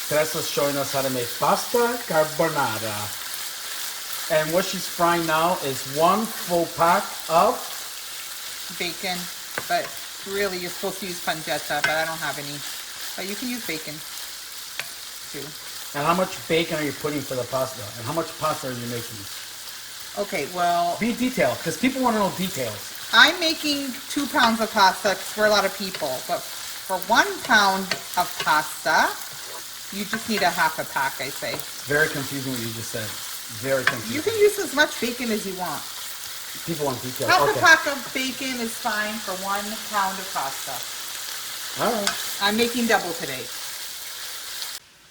Teresa's showing us how to make pasta carbonara. And what she's frying now is 1 full pack of bacon, but really you're supposed to use pancetta, but I don't have any. But you can use bacon too. And how much bacon are you putting for the pasta? And how much pasta are you making? Okay, well, Be detailed, because people want to know details. I'm making 2 pounds of pasta for a lot of people, but for 1 pound of pasta, you just need a half a pack, I say. Very confusing what you just said. Very confusing. You can use as much bacon as you want. People want details. Half a pack of bacon is fine for 1 pound of pasta. All right. I'm making double today.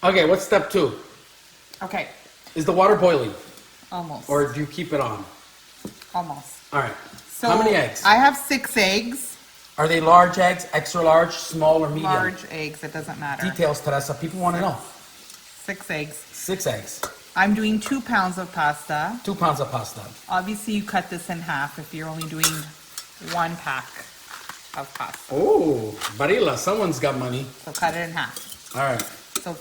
Okay, what's step 2? Okay. Is the water boiling? Almost. Or do you keep it on? Almost. All right. So how many eggs? I have 6 eggs. Are they large eggs, extra large, small, or medium? Large eggs, it doesn't matter. Details, Teresa. People want to know. 6 eggs. 6 eggs. I'm doing 2 pounds of pasta. 2 pounds of pasta. Obviously, you cut this in half if you're only doing 1 pack of pasta. Oh, Barilla, someone's got money. So cut it in half. All right. So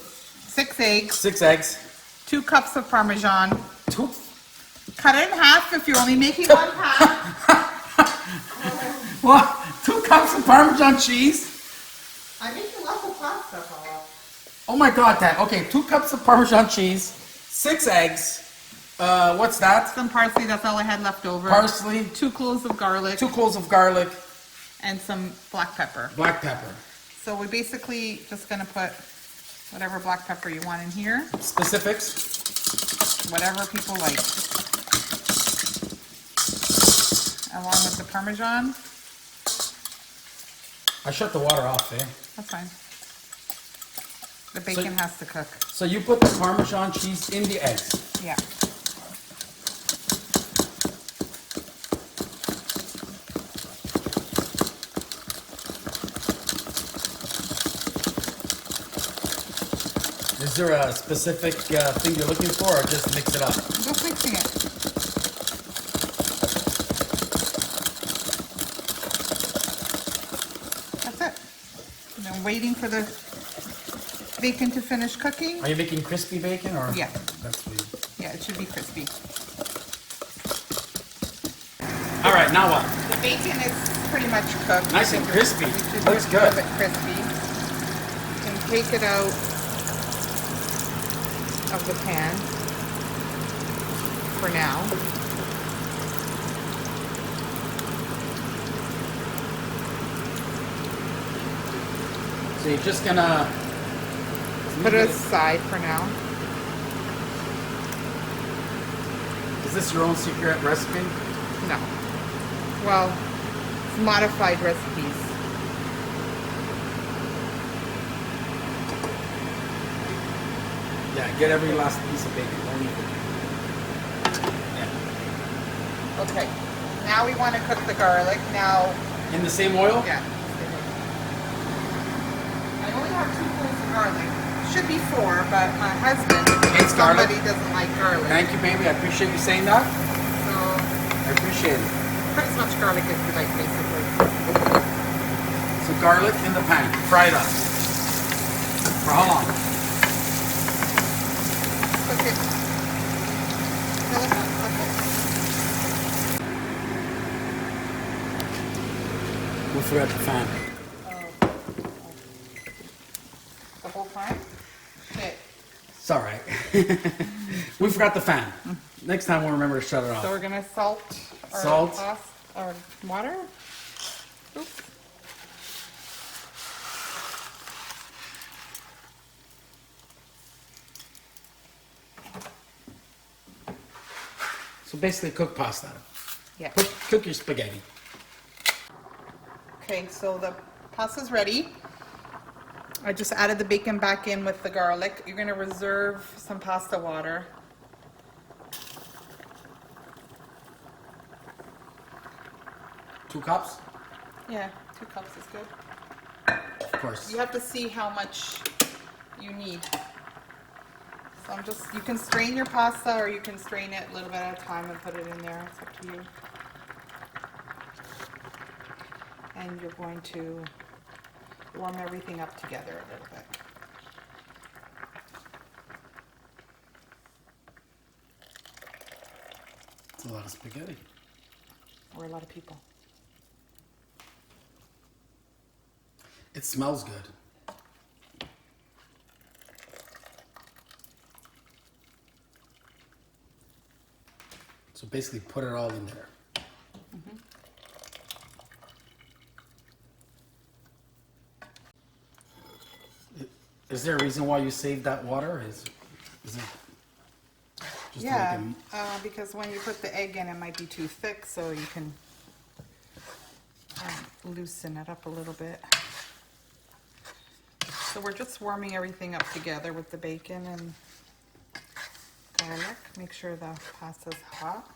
6 eggs. 6 eggs. 2 cups of parmesan. 2. Cut it in half if you're only making 1 pack. What? 2 cups of Parmesan cheese? I'm making lots of pasta, Paula. Oh my God, Dad. Okay, 2 cups of Parmesan cheese, 6 eggs. What's that? Some parsley, that's all I had left over. Parsley. 2 cloves of garlic. 2 cloves of garlic. And some black pepper. Black pepper. So we're basically just gonna put whatever black pepper you want in here. Specifics? Whatever people like. Along with the Parmesan. I shut the water off, eh? That's fine. The bacon has to cook. So you put the Parmesan cheese in the eggs? Yeah. Is there a specific thing you're looking for, or just mix it up? Just mixing it. That's it. And then waiting for the bacon to finish cooking. Are you making crispy bacon, or? Yeah. That's sweet. Yeah, it should be crispy. All right, now what? The bacon is pretty much cooked. Nice and crispy. It should Looks be good. a little bit crispy. You can take it out of the pan for now. So you're just gonna Put it aside for now. Is this your own secret recipe? No. Well, it's modified recipes. Yeah, get every last piece of bacon. Don't leave it. Yeah. Okay. Now we want to cook the garlic. Now, In the same oil? yeah. I only have 2 cloves of garlic. Should be 4, but my husband, Hates garlic? somebody doesn't like garlic. Thank you, baby. I appreciate you saying that. So, I appreciate it. put as much garlic as you like, basically. So garlic in the pan. Fry it up. For how long? Cook it. Till it's done. Okay. We'll throw it at the fan. The whole time? Okay. It's all right. We forgot the fan. Next time we'll remember to shut it So off. we're gonna salt our Salt. pasta, our water. Oops. So basically cook pasta. Yeah. Cook your spaghetti. Okay, so the pasta's ready. I just added the bacon back in with the garlic. You're gonna reserve some pasta water. Two cups? Yeah, 2 cups is good. Of course. You have to see how much you need. So I'm just, you can strain your pasta or you can strain it a little bit at a time and put it in there. It's up to you. And you're going to warm everything up together a little bit. That's a lot of spaghetti. Or a lot of people. It smells good. So basically put it all in there. Mm-hmm. Is there a reason why you saved that water? Is it just Yeah, to make because when you put the egg in, it might be too thick, so you can loosen it up a little bit. So we're just warming everything up together with the bacon and garlic. Make sure the pasta's hot.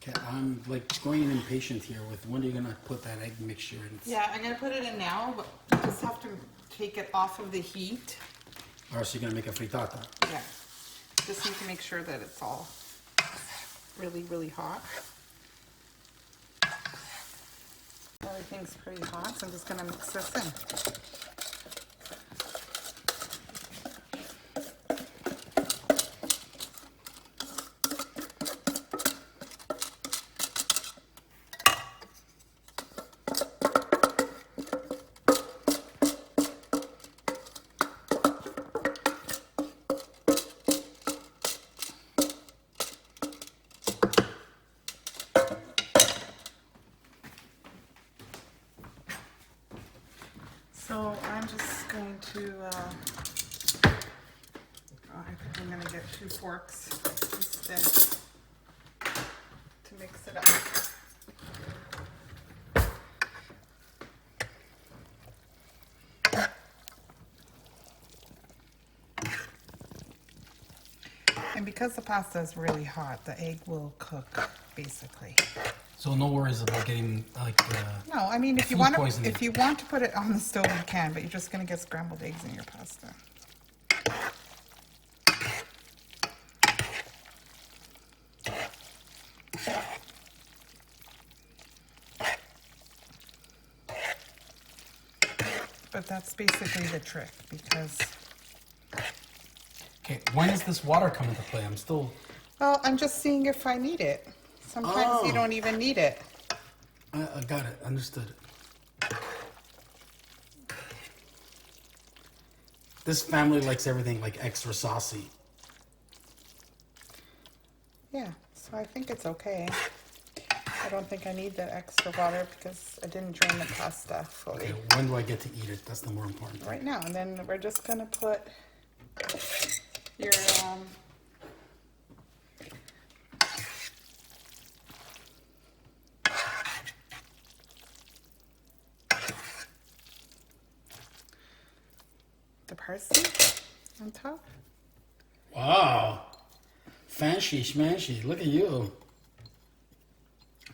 Okay, I'm like growing impatient here with when are you gonna put that egg mixture in? Yeah, I'm gonna put it in now, but you just have to take it off of the heat. Or so you're gonna make a frittata. Yeah, just need to make sure that it's all really, really hot. Everything's pretty hot, so I'm just gonna mix this in. So I'm just going to, I think I'm going to get 2 forks instead to mix it up. And because the pasta is really hot, the egg will cook basically. So no worries about getting like No, I mean if you food want to, poisoning. if you want to put it on the stove, you can, but you're just going to get scrambled eggs in your pasta. But that's basically the trick because. Okay, when does this water come into play? I'm still. Well, I'm just seeing if I need it. Sometimes you don't even need it. I got it. Understood. This family likes everything like extra saucy. Yeah, so I think it's okay. I don't think I need the extra water because I didn't drain the pasta fully. Okay, when do I get to eat it? That's the more important thing. Right now, and then we're just gonna put your the parsley on top. Wow. Fancy schmancy. Look at you.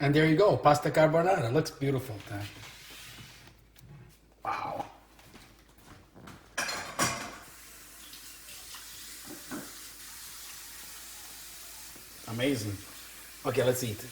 And there you go. Pasta carbonara. Looks beautiful, Tam. Wow. Amazing. Okay, let's eat.